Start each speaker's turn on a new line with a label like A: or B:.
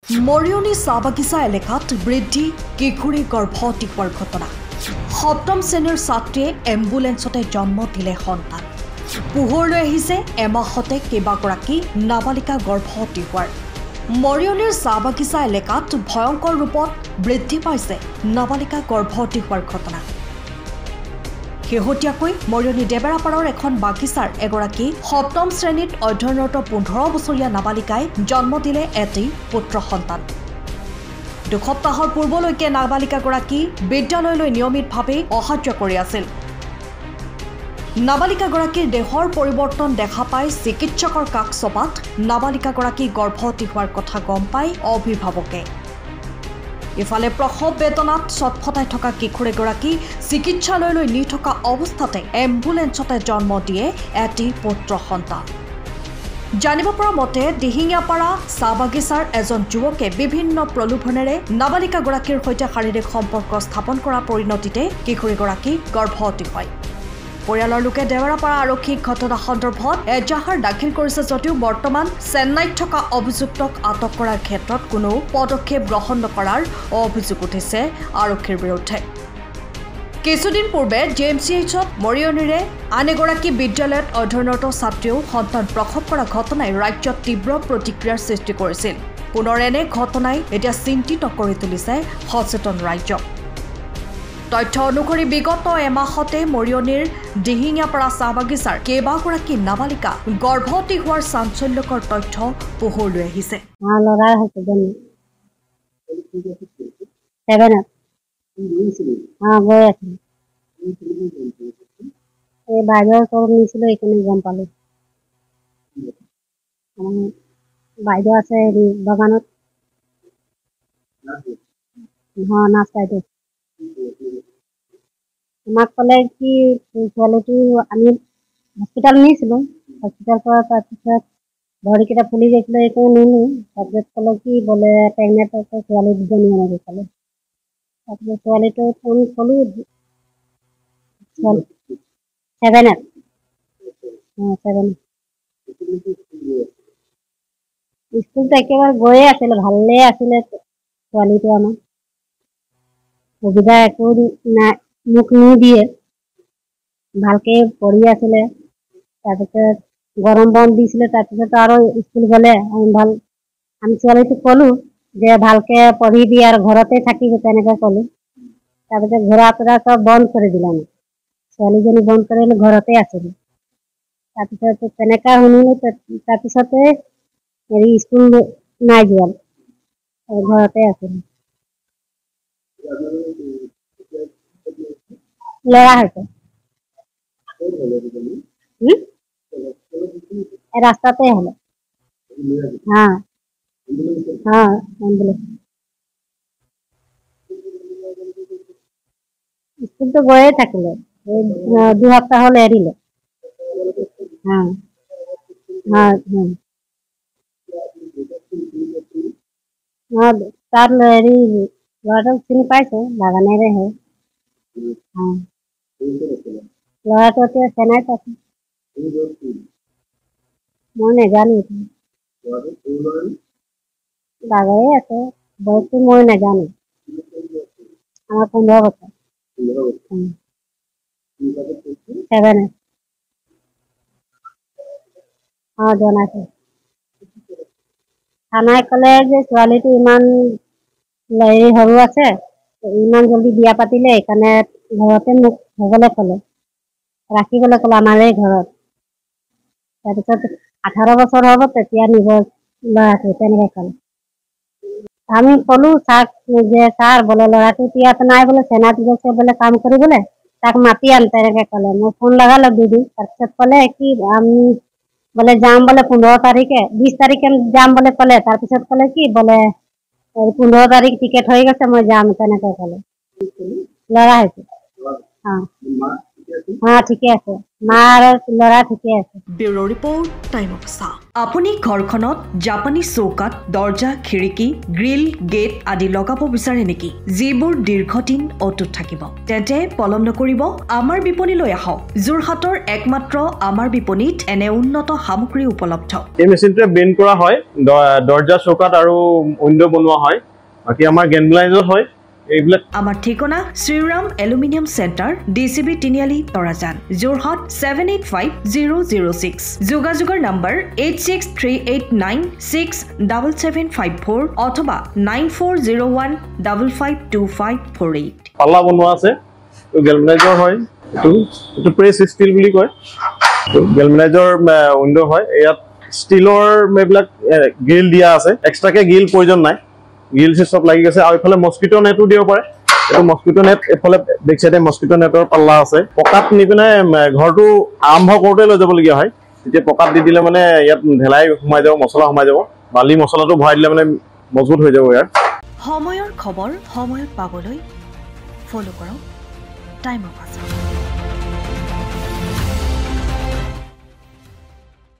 A: মৰিয়নি চাহ বাগিচা এলেকাত বৃদ্ধি কিশোৰী গৰ্ভৱতী হোৱাৰ ঘটনা। সপ্তম শ্ৰেণীৰ ছাত্ৰীয়ে এম্বুলেন্সতে জন্ম দিলে সন্তান। পোহৰলৈ আহিছে এমাহতে কেইবাগৰাকী নাবালিকা গৰ্ভৱতী হোৱাৰ। মৰিয়নিৰ চাহ বাগিচা এলেকাত ভয়ংকৰ ৰূপত বৃদ্ধি পাইছে নাবালিকা গৰ্ভৱতী হোৱাৰ ঘটনা। শেহতীয়াকৈ মৰিয়নি দেবেৰাপাৰৰ এখন বাগিচাৰ এগৰাকী সপ্তম শ্ৰেণীত অধ্যয়নৰত 15 বছৰীয়া নাবালিকাই জন্ম দিলে এটি পুত্ৰ সন্তান। দুসপ্তাহৰ পূৰ্বলৈকে নাবালিকাগৰাকী বিদ্যালয়লৈ নিয়মিতভাৱে অহা যোৱা কৰি আছিল। নাবালিকাগৰাকীৰ দেহৰ পৰিৱৰ্তন দেখা পাই চিকিৎসকৰ কাষ চপাত নাবালিকাগৰাকী গৰ্ভৱতী হোৱাৰ কথা গম পাই অভিভাৱকে। ইফালে প্ৰসৱ বেদনাত ছটফটাই থকা কিশোৰীগৰাকী চিকিৎসালয়লৈ নি থকা অৱস্থাতে এম্বুলেন্সতে জন্ম দিয়ে এটি পুত্ৰ সন্তান। জানিব পৰা মতে দিহিঙীয়াপাৰা চাহ বাগিচাৰ এজন যুৱকে বিভিন্ন প্ৰলোভনেৰে নাবালিকাগৰাকীৰ সৈতে শাৰীৰিক সম্পৰ্ক স্থাপন কৰা পৰিণতিতে কিশোৰীগৰাকী গৰ্ভৱতী হয়। পৰিয়ালৰ লোকে দেৱাৰাপাৰা আৰক্ষীক ঘটনা সন্দৰ্ভত এজাহাৰ দাখিল কৰিছে যদিও বৰ্তমান চেন্নাইত থকা অভিযুক্তক আটক কৰাৰ ক্ষেত্ৰত কোনো পদক্ষেপ গ্ৰহণ নকৰাৰ অভিযোগ উঠিছে আৰক্ষীৰ বিৰুদ্ধে। কিছুদিন পূৰ্বে JMCHত মৰিয়নিৰে আন এগৰাকী বিদ্যালয়ত অধ্যয়নৰত ছাত্ৰীও সন্তান প্ৰসৱ কৰা ঘটনাই ৰাজ্যত তীব্ৰ প্ৰতিক্ৰিয়াৰ সৃষ্টি কৰিছিল। পুনৰ এনে ঘটনাই এতিয়া চিন্তিত কৰি তুলিছে সচেতন ৰাজ্যক। তথ্য অনুসৰি বিগত এমাহতে মৰিয়নিৰ দিহিঙীয়াপাৰা চাহ বাগিচাৰ কেইবাগৰাকী নাবালিকা গৰ্ভৱতী হোৱাৰ চাঞ্চল্যকৰ তথ্য পোহৰলৈ আহিছে।
B: বাইদেউ আছে বাগানত নাচ বাইদেউ আমাক ক'লে কি ছোৱালীটো আমি হস্পিটেল নিছিলোঁ। হস্পিটেল পৰা তাৰপিছত ভৰিকেইটা ফুলি গৈছিলে, এইটো নিলোঁ। তাৰপিছত ক'লে কি বোলে প্ৰেগনেণ্ট আছে, ছোৱালী দুজনী এনেকৈ ক'লে। তাৰপিছত ছোৱালীটো ফোন ক'লোঁ 7 স্কুলটো একেবাৰে গৈয়ে আছিলে, ভালেই আছিলে ছোৱালীটো। আমাৰ সুবিধা একো নাই, মোক নিদিয়ে, ভালকে পঢ়ি আছিলে। তাৰপিছত গৰম বন্ধ দিছিলে, তাৰপিছত আৰু স্কুল গ'লে আমি ছোৱালীটোক ক'লোঁ যে ভালকে পঢ়িবি আৰু ঘৰতে থাকিবি, তেনেকৈ ক'লোঁ। তাৰপিছত ঘূৰা ফুৰা চব বন্ধ কৰি দিলে। আমি ছোৱালীজনী বন্ধ কৰিলে, ঘৰতে আছিলোঁ। তাৰপিছত তেনেকৈ শুনিলোঁ। তাৰপিছতে স্কুল নাই যোৱা, ঘৰতে আছিলোঁ। ল'ৰা হৈছে ৰাস্তাতে হ'লে। স্কুলটো গৈয়ে থাকিলে, 2 সপ্তাহ হ'ল এৰিলে। তাৰ ল'ৰাটোক চিনি পাইছে, বাগানেৰে হয়। ল'ৰাটো এতিয়া চেন্নাইত আছে, মই নেজানো। ডাঙৰে আছে, বয়সটো মই নেজানো। আমাৰ 15 বছৰ। 7 জনাইছে। থানাই ক'লে যে ছোৱালীটো ইমান সৰু আছে, ইমান জলদি বিয়া পাতিলে, সেইকাৰণে ঘৰতে মোক হ'বলৈ ক'লে, ৰাখিবলৈ ক'লে আমাৰে ঘৰত। তাৰপিছত 18 বছৰ হ'ব, তেতিয়া নিব ল'ৰাটো, তেনেকৈ ক'লে। আমি ক'লোঁ ছাৰক যে ছাৰ বোলে ল'ৰাটো ইয়াত নাই, বোলে চেন্নাইত গৈছে বোলে কাম কৰিবলৈ, তাক মাতি আন, তেনেকৈ ক'লে। মই ফোন লগালোঁ দুদিন, তাৰপিছত ক'লে কি আমি বোলে যাম বোলে 15 তাৰিখে, 20 তাৰিখে যাম বোলে ক'লে। তাৰপিছত ক'লে কি বোলে 15 তাৰিখ টিকেট হৈ গৈছে, মই যাম, তেনেকৈ ক'লে। ল'ৰা হৈছে। ঠিকে আছে মা আৰু ল'ৰা ঠিকে আছে
A: ব্যুৰো ৰিপৰ্ট টাইম অফ আছা আপুনি ঘৰখনত জাপানী চৌকাত দৰ্জা খিৰিকী গ্ৰিল গেট আদি লগাব বিচাৰে নেকি যিবোৰ দীৰ্ঘদিন অটুট থাকিব তেন্তে পলম নকৰিব আমাৰ বিপণীলৈ আহক যোৰহাটৰ একমাত্ৰ আমাৰ বিপণীত এনে উন্নত সামগ্ৰী উপলব্ধ
C: এই মেচিনটোৱে বেণ্ড কৰা হয় দৰ্জা চৌকাত আৰু উইন্ডো বনোৱা হয় বাকি আমাৰ গেনব্লাইজত হয় এইবিলাক
A: আমাৰ ঠিকনা শ্ৰীৰাম এলুমিনিয়াম চেণ্টাৰ ডিচিবি তিনিআলি তৰাজান যোৰহাট 785006 যোগাযোগৰ নম্বৰ 8638967754 অথবা 9401552548
C: পাল্লা বনোৱা আছে তো গেলভেনাইজৰ হয় এটো প্ৰেছ ষ্টিল বুলি কয় তো গেলভেনাইজৰ উইন্ডো হয় ইয়াত ষ্টিলৰ মেবিলাক গ্ৰিল দিয়া আছে এক্সট্ৰাকে গ্ৰিল প্ৰয়োজন নাই গ্ৰিল সব লাগি গৈছে আৰু ইফালে মস্কিটো নেটও দিব পাৰে এটো মস্কিটো নেট এফালে বেক সাইডে মস্কিটো নেটৰ পাল্লা আছে পকাত নিপিনে ঘৰটো আৰম্ভ কৰোতে লৈ যাব লগিয়া হয় তেতিয়া পকাত দি দিলে মানে ইয়াত ঢেলাই সোমাই যাব মছলা সোমাই যাব বালি মছলাটো ভৰাই দিলে মানে মজবুত হৈ যাব ইয়াৰ
A: সময়ৰ খবৰ সময়ত পাবলৈ ফলো কৰক টাইম অফ আছা